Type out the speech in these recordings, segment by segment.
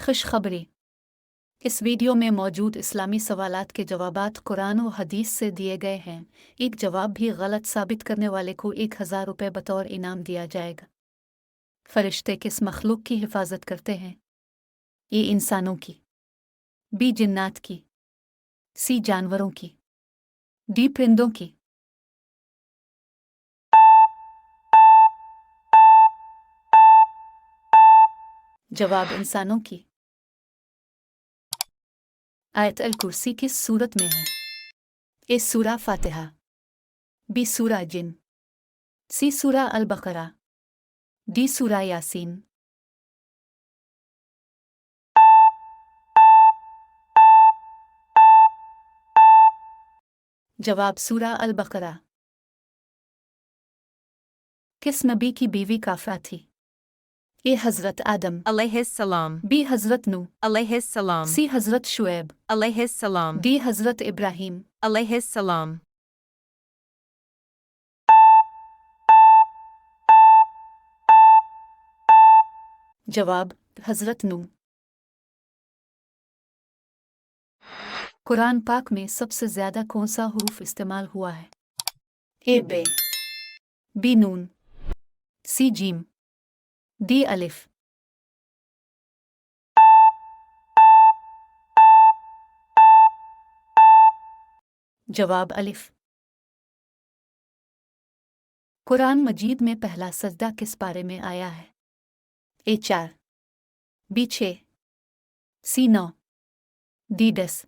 खुशखबरी। इस वीडियो में मौजूद इस्लामी सवालात के जवाबात कुरान और हदीस से दिए गए हैं। एक जवाब भी गलत साबित करने वाले को 1000 रुपये बतौर इनाम दिया जाएगा। फरिश्ते किस मखलूक की हिफाजत करते हैं? ए इंसानों की, बी जिन्नात की, सी जानवरों की, डी परिंदों की। जवाब इंसानों की। आयत अल कुर्सी किस सूरत में है? ए सूरा फातिहा, बी सूरा जिन, सी सूरा अल बकरा, डी सूरा यासीन। जवाब सूरा अल बकरा। किस नबी की बीवी काफरा थी? ए हजरत आदम अलैहिस्सलाम, बी हजरत नू, अलैहिस्सलाम, सी हजरत शुएब, अलैहिस्सलाम, डी हजरत इब्राहिम। अलैहिस्सलाम। जवाब हजरत नू। कुरान पाक में सबसे ज्यादा कौन सा हुरूफ इस्तेमाल हुआ है? ए बे, बी नून, सी जीम, डी अलिफ। जवाब अलिफ। कुरान मजीद में पहला सजदा किस पारे में आया है? ए 4, बी 6, सी 9, डी 10।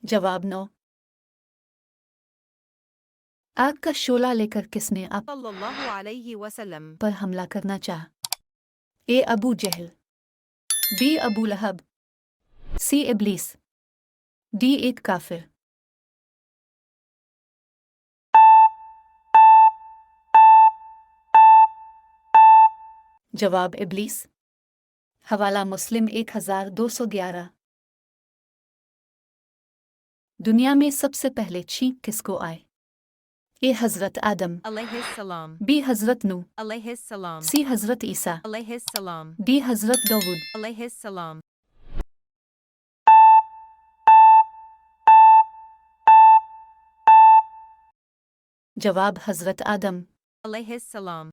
जवाब 9। आग का शोला लेकर किसने आप सल्लल्लाहु अलैहि वसल्लम, पर हमला करना चाहा? ए अबू जहल, बी अबू लहब, सी इब्लीस, डी एक काफिर। जवाब इब्लीस। हवाला मुस्लिम 1211। दुनिया में सबसे पहले छींक किसको आए? ए हजरत आदम, अलैहिस्सलाम, बी हजरत नू, अलैहिस्सलाम, सी हजरत ईसा, अलैहिस्सलाम, डी हजरत दाऊद। अलैहिस्सलाम। जवाब हजरत आदम। अलैहिस्सलाम।